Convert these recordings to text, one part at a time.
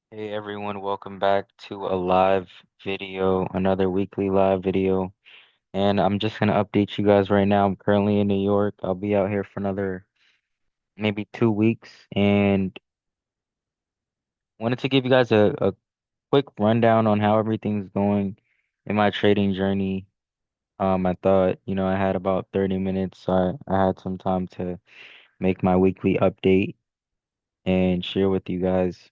Hey everyone, welcome back to a live video, another weekly live video. And I'm just gonna update you guys right now. I'm currently in New York. I'll be out here for another maybe 2 weeks and wanted to give you guys a quick rundown on how everything's going in my trading journey. I thought, I had about 30 minutes, so I had some time to make my weekly update and share with you guys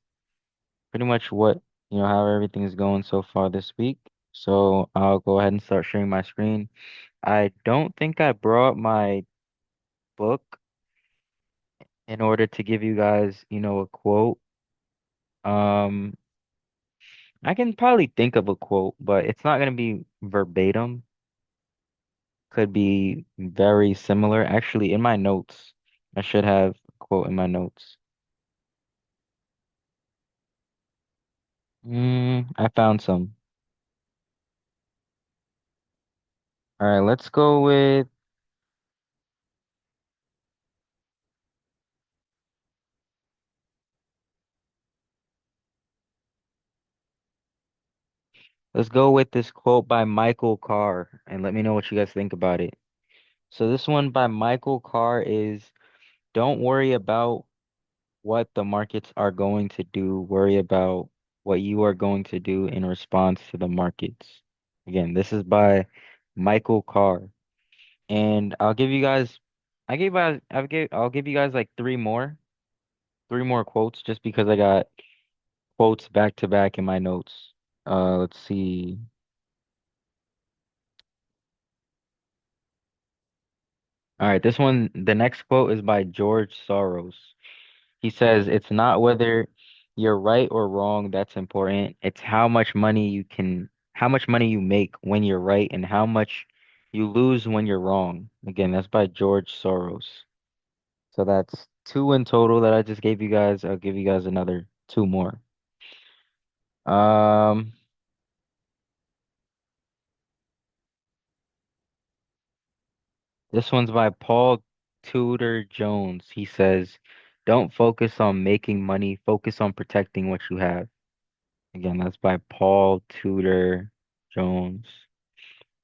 pretty much how everything is going so far this week. So I'll go ahead and start sharing my screen. I don't think I brought my book in order to give you guys, a quote. Um, I can probably think of a quote, but it's not going to be verbatim. Could be very similar. Actually, in my notes, I should have a quote in my notes. I found some. All right, let's go with this quote by Michael Carr and let me know what you guys think about it. So this one by Michael Carr is don't worry about what the markets are going to do. Worry about what you are going to do in response to the markets. Again, this is by Michael Carr. And I'll give you guys like three more quotes just because I got quotes back to back in my notes. Let's see. All right, the next quote is by George Soros. He says, it's not whether you're right or wrong that's important. It's how much money you make when you're right and how much you lose when you're wrong. Again, that's by George Soros. So that's two in total that I just gave you guys. I'll give you guys another two more. Um, this one's by Paul Tudor Jones. He says, don't focus on making money, focus on protecting what you have. Again, that's by Paul Tudor Jones.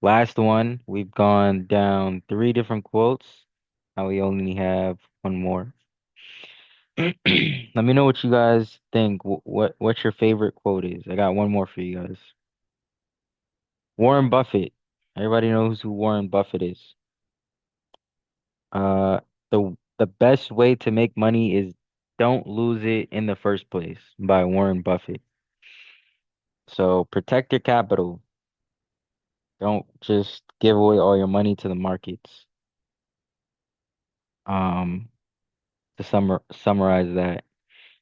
Last one, we've gone down three different quotes. Now we only have one more. Let me know what you guys think. What your favorite quote is. I got one more for you guys. Warren Buffett. Everybody knows who Warren Buffett is. Uh, the best way to make money is don't lose it in the first place by Warren Buffett. So protect your capital. Don't just give away all your money to the markets. Um, to summarize that,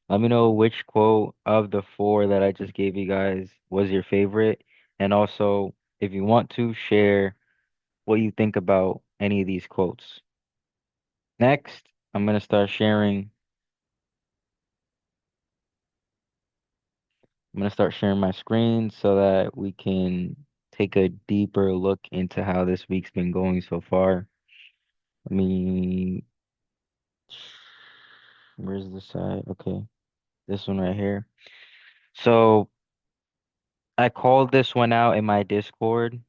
let me know which quote of the four that I just gave you guys was your favorite, and also if you want to share what you think about any of these quotes. Next, I'm gonna start sharing my screen so that we can take a deeper look into how this week's been going so far. Let me, where's the side? Okay, this one right here. So I called this one out in my Discord.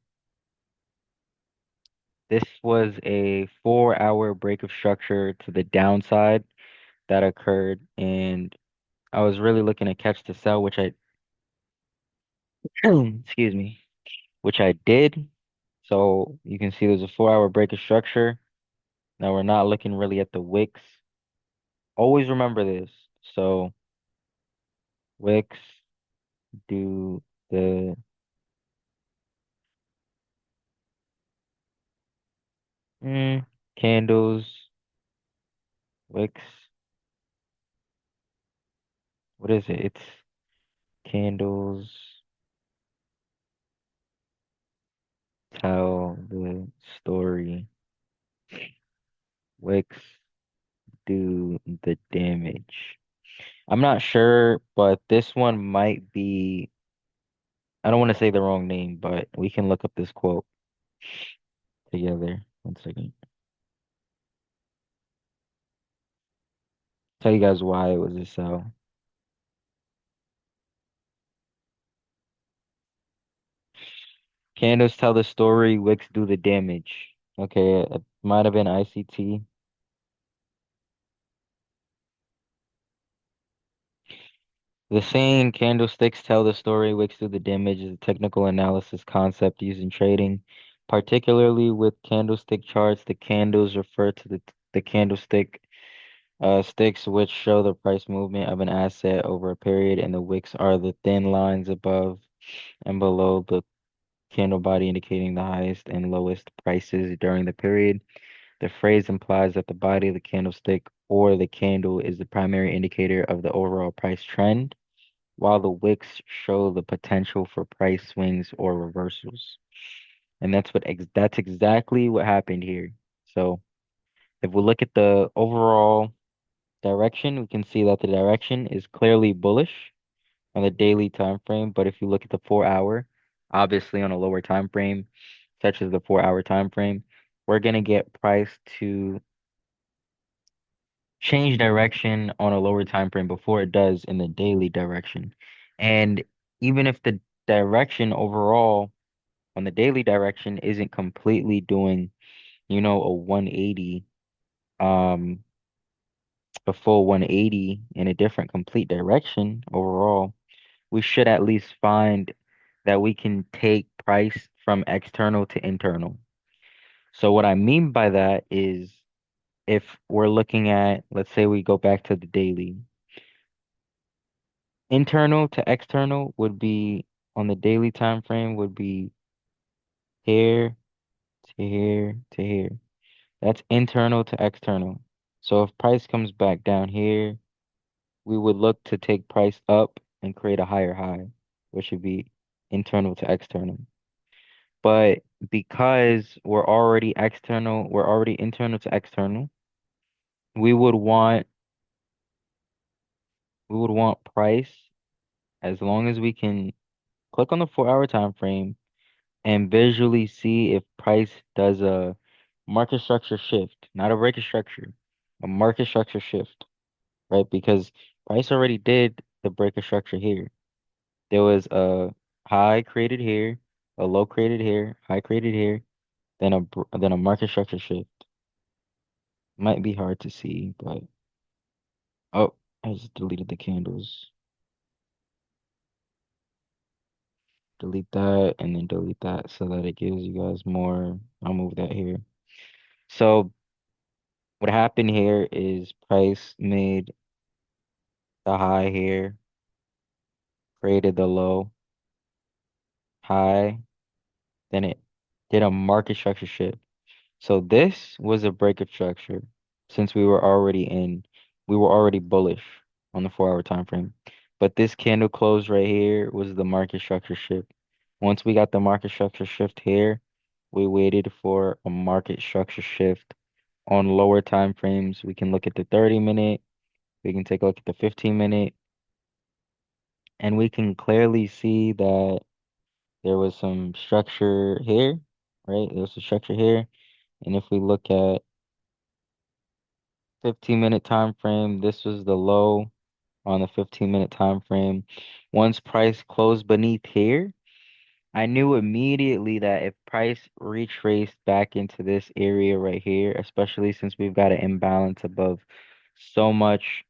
This was a 4 hour break of structure to the downside that occurred, and I was really looking to catch the sell, which I, excuse me, which I did. So you can see there's a 4 hour break of structure. Now we're not looking really at the wicks. Always remember this. So wicks do the mm, candles, wicks. What is it? It's candles tell the story. Wicks do the damage. I'm not sure, but this one might be, I don't want to say the wrong name, but we can look up this quote together. One second. Tell you guys why it was a sell. Candles tell the story, wicks do the damage. Okay, it might have been ICT. The saying candlesticks tell the story, wicks do the damage is a technical analysis concept used in trading, particularly with candlestick charts. The candles refer to the candlestick sticks which show the price movement of an asset over a period, and the wicks are the thin lines above and below the candle body indicating the highest and lowest prices during the period. The phrase implies that the body of the candlestick or the candle is the primary indicator of the overall price trend, while the wicks show the potential for price swings or reversals. And that's exactly what happened here. So if we look at the overall direction, we can see that the direction is clearly bullish on the daily time frame. But if you look at the 4 hour, obviously on a lower time frame, such as the 4 hour time frame, we're gonna get price to change direction on a lower time frame before it does in the daily direction. And even if the direction overall on the daily direction isn't completely doing, a 180, um, a full 180 in a different complete direction overall, we should at least find that we can take price from external to internal. So what I mean by that is if we're looking at, let's say we go back to the daily, internal to external would be on the daily time frame would be here to here to here. That's internal to external. So if price comes back down here, we would look to take price up and create a higher high, which would be internal to external. But because we're already internal to external, we would want we would want price as long as we can click on the 4 hour time frame and visually see if price does a market structure shift, not a breaker structure, a market structure shift, right? Because price already did the breaker structure here. There was a high created here, a low created here, high created here, then a market structure shift. Might be hard to see, but oh, I just deleted the candles. Delete that and then delete that so that it gives you guys more. I'll move that here. So what happened here is price made the high here, created the low high, then it did a market structure shift. So this was a breakup structure since we were already bullish on the 4 hour time frame. But this candle close right here was the market structure shift. Once we got the market structure shift here, we waited for a market structure shift on lower time frames. We can look at the 30-minute, we can take a look at the 15-minute, and we can clearly see that there was some structure here, right? There was a structure here. And if we look at 15-minute time frame, this was the low on the 15-minute time frame. Once price closed beneath here, I knew immediately that if price retraced back into this area right here, especially since we've got an imbalance above so much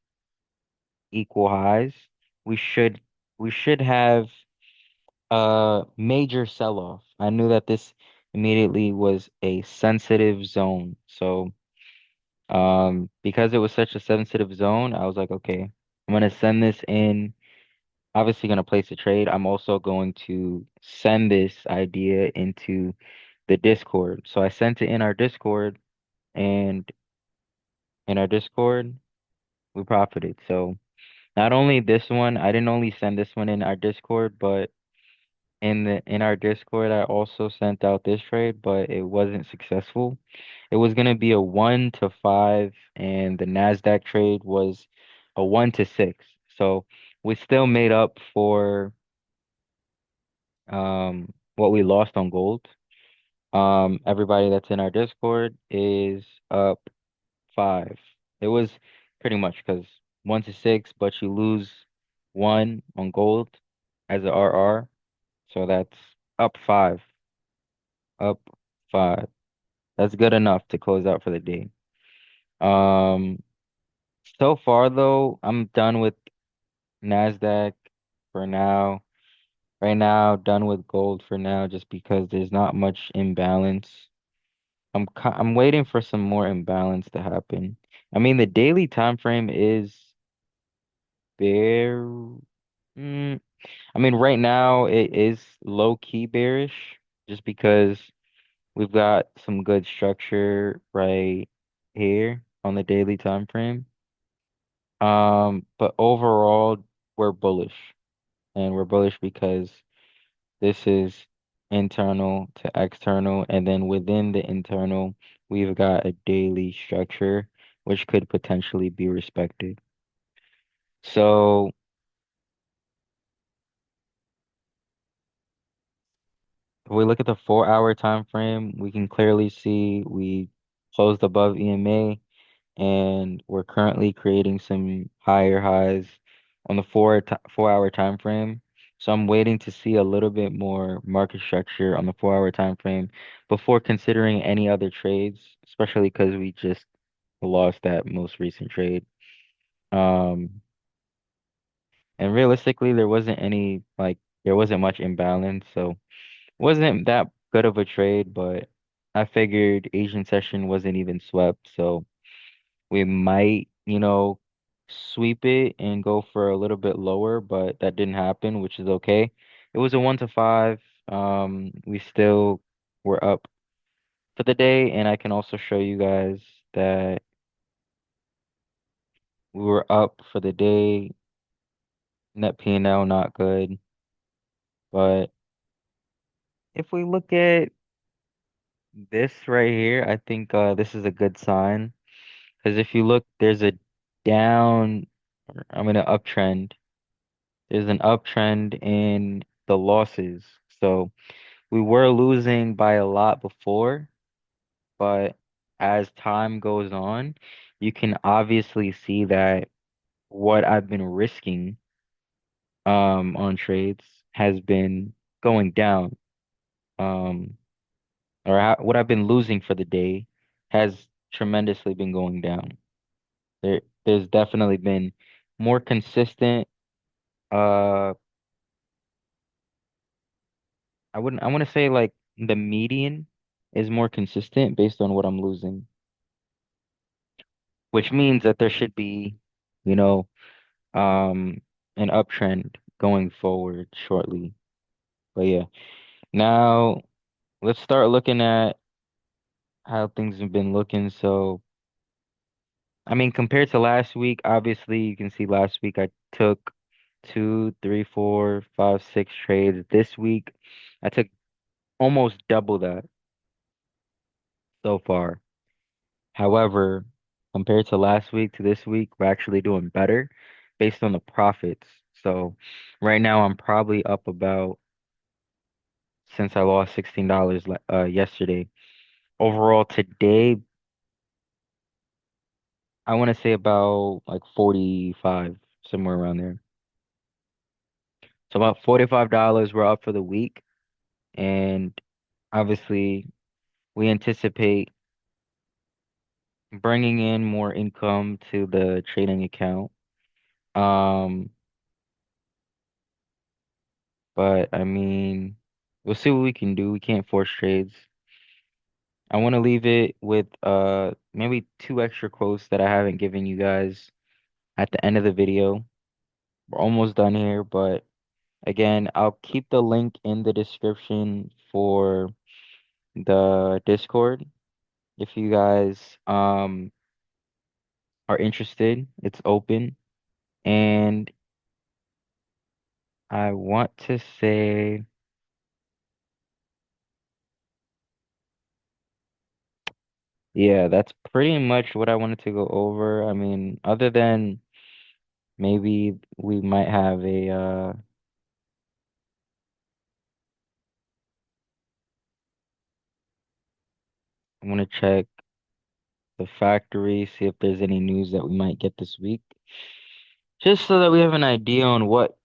equal highs, we should we should have a major sell-off. I knew that this immediately was a sensitive zone. So because it was such a sensitive zone, I was like, okay, I'm gonna send this in. Obviously, gonna place a trade. I'm also going to send this idea into the Discord. So I sent it in our Discord, and in our Discord, we profited. So not only this one, I didn't only send this one in our Discord, but in our Discord, I also sent out this trade, but it wasn't successful. It was gonna be a 1 to 5, and the NASDAQ trade was a 1 to 6. So we still made up for what we lost on gold. Everybody that's in our Discord is up 5. It was pretty much because 1 to 6, but you lose one on gold as a RR, so that's up 5. up 5. That's good enough to close out for the day. Um, so far though, I'm done with NASDAQ for now. Right now, done with gold for now, just because there's not much imbalance. I'm waiting for some more imbalance to happen. I mean, the daily time frame is bear. Mm, I mean, right now it is low key bearish, just because we've got some good structure right here on the daily time frame. But overall, we're bullish, and we're bullish because this is internal to external, and then within the internal, we've got a daily structure which could potentially be respected. So if we look at the 4 hour time frame, we can clearly see we closed above EMA, and we're currently creating some higher highs on the 4 hour time frame. So I'm waiting to see a little bit more market structure on the 4 hour time frame before considering any other trades, especially because we just lost that most recent trade. Um, and realistically, there wasn't much imbalance, so wasn't that good of a trade, but I figured Asian session wasn't even swept, so we might, sweep it and go for a little bit lower, but that didn't happen, which is okay. It was a 1 to 5. We still were up for the day, and I can also show you guys that we were up for the day. Net P&L not good, but if we look at this right here, I think this is a good sign, because if you look, there's a down, I mean, an uptrend. There's an uptrend in the losses. So we were losing by a lot before, but as time goes on, you can obviously see that what I've been risking on trades has been going down. Um what I've been losing for the day has tremendously been going down. There's definitely been more consistent uh I want to say like the median is more consistent based on what I'm losing, which means that there should be, you know, um, an uptrend going forward shortly. But yeah, now let's start looking at how things have been looking. So, I mean, compared to last week, obviously you can see last week I took two, three, four, five, 6 trades. This week I took almost double that so far. However, compared to last week to this week, we're actually doing better based on the profits. So right now I'm probably up about, since I lost $16 yesterday. Overall today, I want to say about like 45, somewhere around there. So about $45 we're up for the week, and obviously we anticipate bringing in more income to the trading account. Um, But I mean, we'll see what we can do. We can't force trades. I want to leave it with maybe 2 extra quotes that I haven't given you guys at the end of the video. We're almost done here, but again, I'll keep the link in the description for the Discord if you guys are interested. It's open, and I want to say, yeah, that's pretty much what I wanted to go over. I mean, other than maybe we might have I want to check the factory, see if there's any news that we might get this week, just so that we have an idea on what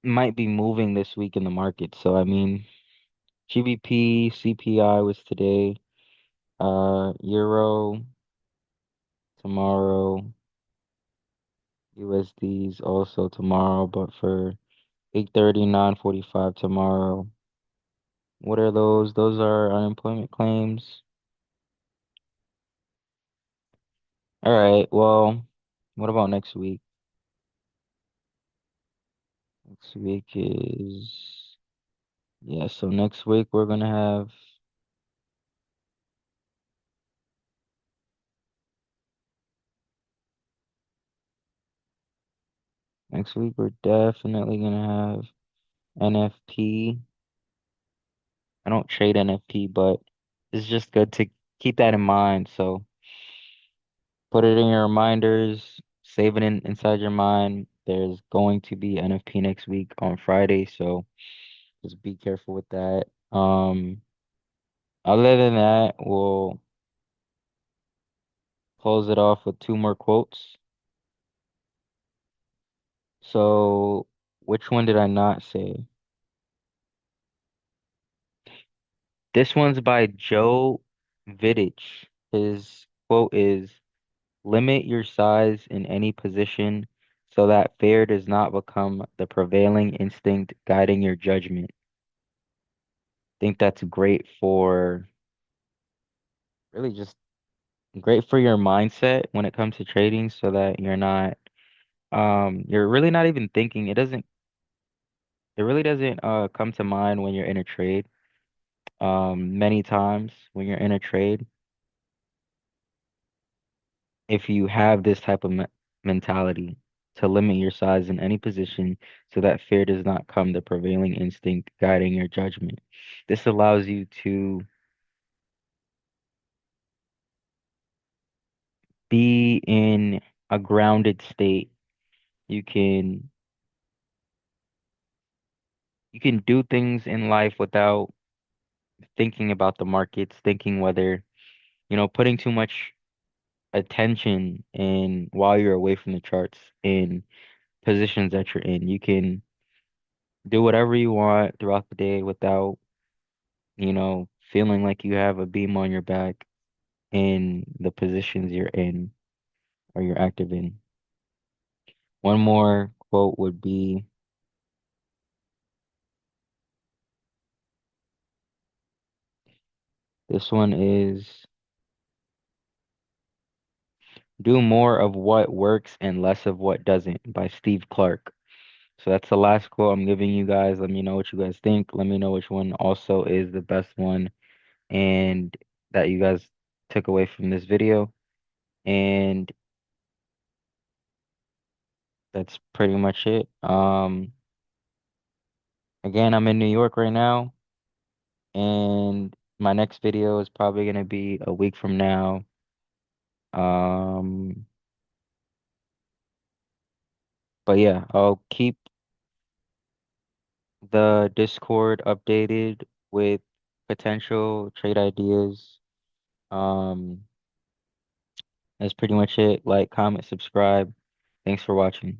might be moving this week in the market. So I mean, GBP, CPI was today. Euro tomorrow. USD's also tomorrow, but for 8:30, 9:45 tomorrow. What are those? Those are unemployment claims. All right, well, what about next week? Next week is, yeah, so next week we're gonna have, next week we're definitely gonna have NFP. I don't trade NFP, but it's just good to keep that in mind. So put it in your reminders, save it inside your mind. There's going to be NFP next week on Friday, so just be careful with that. Other than that, we'll close it off with two more quotes. So, which one did I not say? This one's by Joe Vidich. His quote is, limit your size in any position so that fear does not become the prevailing instinct guiding your judgment. Think that's great for really just great for your mindset when it comes to trading so that you're really not even thinking. It really doesn't come to mind when you're in a trade. Many times when you're in a trade, if you have this type of mentality to limit your size in any position so that fear does not come the prevailing instinct guiding your judgment. This allows you to be in a grounded state. You can you can do things in life without thinking about the markets, thinking whether, putting too much attention in while you're away from the charts in positions that you're in. You can do whatever you want throughout the day without, feeling like you have a beam on your back in the positions you're in or you're active in. One more quote would be, this one is, do more of what works and less of what doesn't by Steve Clark. So that's the last quote I'm giving you guys. Let me know what you guys think. Let me know which one also is the best one and that you guys took away from this video. And that's pretty much it. Again, I'm in New York right now, and my next video is probably gonna be a week from now. Um, but yeah, I'll keep the Discord updated with potential trade ideas. Um, that's pretty much it. Like, comment, subscribe. Thanks for watching.